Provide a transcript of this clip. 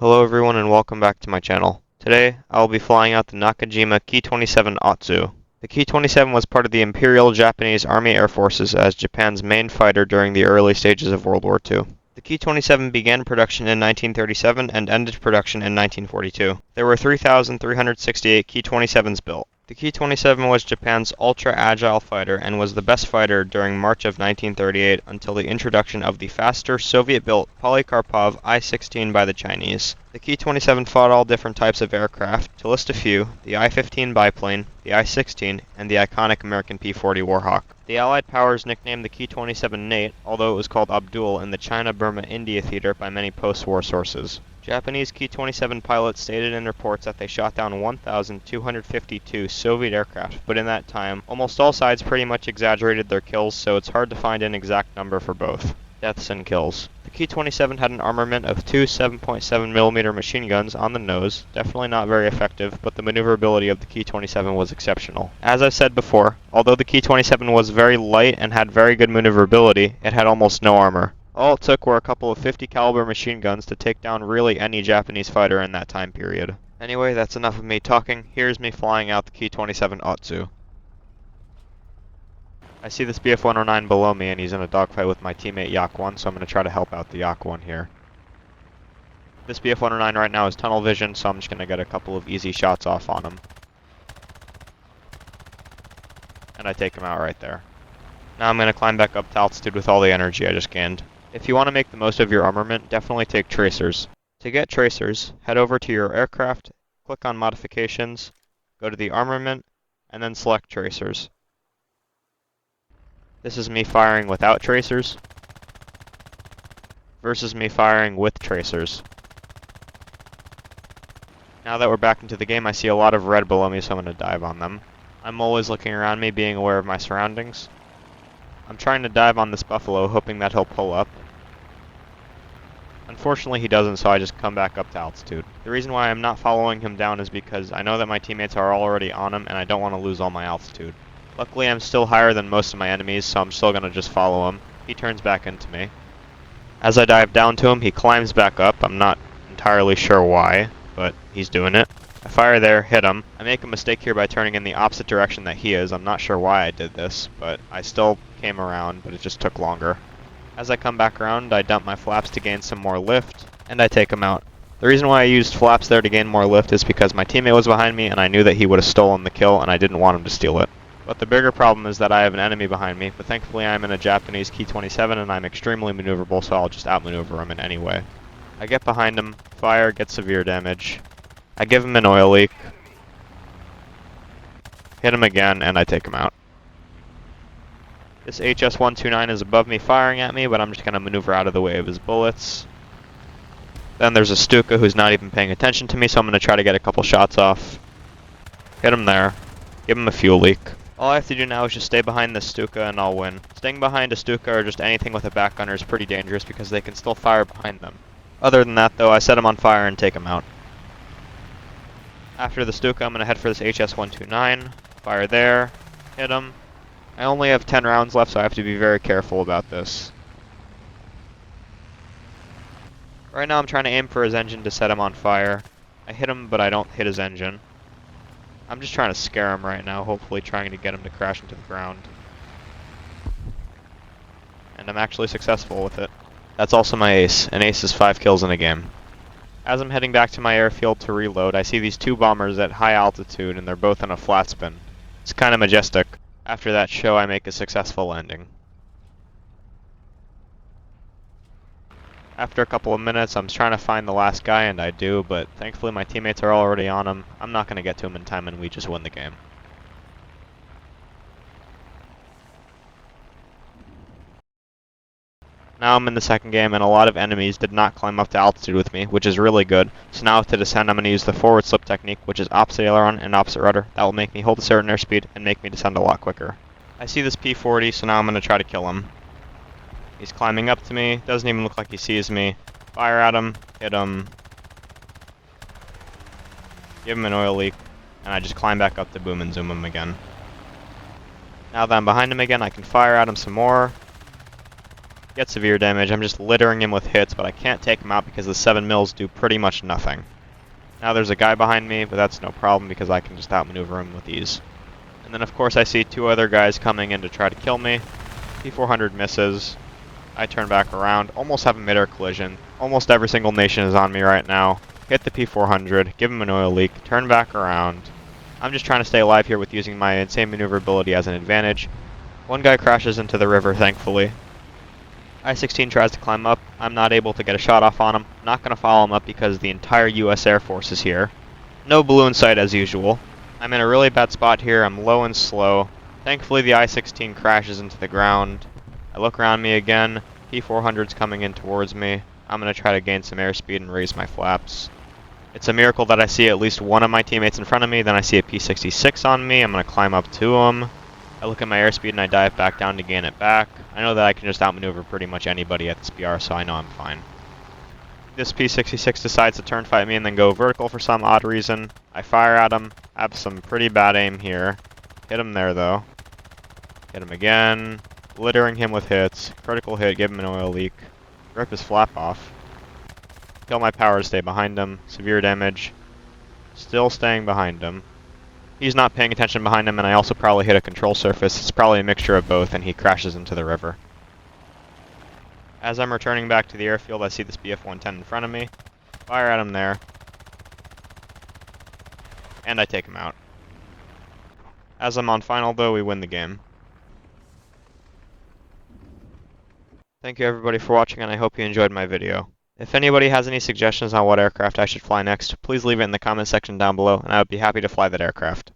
Hello everyone and welcome back to my channel. Today, I will be flying out the Nakajima Ki-27 Otsu. The Ki-27 was part of the Imperial Japanese Army Air Forces as Japan's main fighter during the early stages of World War II. The Ki-27 began production in 1937 and ended production in 1942. There were 3,368 Ki-27s built. The Ki-27 was Japan's ultra-agile fighter and was the best fighter during March of 1938 until the introduction of the faster Soviet-built Polikarpov I-16 by the Chinese. The Ki-27 fought all different types of aircraft, to list a few: the I-15 biplane, the I-16, and the iconic American P-40 Warhawk. The Allied powers nicknamed the Ki-27 Nate, although it was called Abdul in the China-Burma-India theater by many post-war sources. Japanese Ki-27 pilots stated in reports that they shot down 1,252 Soviet aircraft, but in that time, almost all sides pretty much exaggerated their kills, so it's hard to find an exact number for both deaths and kills. The Ki-27 had an armament of two 7.7mm machine guns on the nose, definitely not very effective, but the maneuverability of the Ki-27 was exceptional. As I said before, although the Ki-27 was very light and had very good maneuverability, it had almost no armor. All it took were a couple of 50 caliber machine guns to take down really any Japanese fighter in that time period. Anyway, that's enough of me talking. Here's me flying out the Ki-27 Otsu. I see this BF-109 below me and he's in a dogfight with my teammate Yak-1, so I'm going to try to help out the Yak-1 here. This BF-109 right now is tunnel vision, so I'm just going to get a couple of easy shots off on him. And I take him out right there. Now I'm going to climb back up to altitude with all the energy I just gained. If you want to make the most of your armament, definitely take tracers. To get tracers, head over to your aircraft, click on modifications, go to the armament, and then select tracers. This is me firing without tracers versus me firing with tracers. Now that we're back into the game, I see a lot of red below me, so I'm going to dive on them. I'm always looking around me, being aware of my surroundings. I'm trying to dive on this buffalo, hoping that he'll pull up. Unfortunately, he doesn't, so I just come back up to altitude. The reason why I'm not following him down is because I know that my teammates are already on him, and I don't want to lose all my altitude. Luckily, I'm still higher than most of my enemies, so I'm still going to just follow him. He turns back into me. As I dive down to him, he climbs back up. I'm not entirely sure why, but he's doing it. I fire there, hit him. I make a mistake here by turning in the opposite direction that he is. I'm not sure why I did this, but I still came around, but it just took longer. As I come back around, I dump my flaps to gain some more lift, and I take him out. The reason why I used flaps there to gain more lift is because my teammate was behind me, and I knew that he would have stolen the kill, and I didn't want him to steal it. But the bigger problem is that I have an enemy behind me, but thankfully I'm in a Japanese Ki-27 and I'm extremely maneuverable, so I'll just outmaneuver him in any way. I get behind him, fire, get severe damage. I give him an oil leak, hit him again, and I take him out. This HS-129 is above me firing at me, but I'm just going to maneuver out of the way of his bullets. Then there's a Stuka who's not even paying attention to me, so I'm going to try to get a couple shots off. Hit him there, give him a fuel leak. All I have to do now is just stay behind this Stuka and I'll win. Staying behind a Stuka or just anything with a back gunner is pretty dangerous because they can still fire behind them. Other than that though, I set him on fire and take him out. After the Stuka, I'm going to head for this HS-129. Fire there, hit him. I only have 10 rounds left, so I have to be very careful about this. Right now I'm trying to aim for his engine to set him on fire. I hit him, but I don't hit his engine. I'm just trying to scare him right now, hopefully trying to get him to crash into the ground. And I'm actually successful with it. That's also my ace. An ace is 5 kills in a game. As I'm heading back to my airfield to reload, I see these two bombers at high altitude and they're both in a flat spin. It's kind of majestic. After that show, I make a successful landing. After a couple of minutes, I'm trying to find the last guy, and I do, but thankfully my teammates are already on him. I'm not going to get to him in time, and we just win the game. Now I'm in the second game, and a lot of enemies did not climb up to altitude with me, which is really good. So now to descend, I'm going to use the forward slip technique, which is opposite aileron and opposite rudder. That will make me hold a certain airspeed and make me descend a lot quicker. I see this P-40, so now I'm going to try to kill him. He's climbing up to me, doesn't even look like he sees me. Fire at him, hit him, give him an oil leak, and I just climb back up to boom and zoom him again. Now that I'm behind him again, I can fire at him some more. Get severe damage. I'm just littering him with hits, but I can't take him out because the 7 mils do pretty much nothing. Now there's a guy behind me, but that's no problem because I can just outmaneuver him with ease. And then of course I see 2 other guys coming in to try to kill me. P400 misses. I turn back around, almost have a mid-air collision. Almost every single nation is on me right now. Hit the P400, give him an oil leak, turn back around. I'm just trying to stay alive here with using my insane maneuverability as an advantage. One guy crashes into the river, thankfully. I-16 tries to climb up. I'm not able to get a shot off on him. Not going to follow him up because the entire US Air Force is here. No blue in sight as usual. I'm in a really bad spot here. I'm low and slow. Thankfully the I-16 crashes into the ground. I look around me again. P400's coming in towards me. I'm going to try to gain some airspeed and raise my flaps. It's a miracle that I see at least one of my teammates in front of me. Then I see a P66 on me. I'm going to climb up to him. I look at my airspeed and I dive back down to gain it back. I know that I can just outmaneuver pretty much anybody at this BR, so I know I'm fine. This P66 decides to turn fight me and then go vertical for some odd reason. I fire at him. I have some pretty bad aim here. Hit him there though. Hit him again. Littering him with hits. Critical hit, give him an oil leak. Rip his flap off. Kill my power to stay behind him. Severe damage. Still staying behind him. He's not paying attention behind him, and I also probably hit a control surface. It's probably a mixture of both, and he crashes into the river. As I'm returning back to the airfield, I see this BF-110 in front of me. Fire at him there. And I take him out. As I'm on final, though, we win the game. Thank you everybody for watching, and I hope you enjoyed my video. If anybody has any suggestions on what aircraft I should fly next, please leave it in the comment section down below, and I would be happy to fly that aircraft.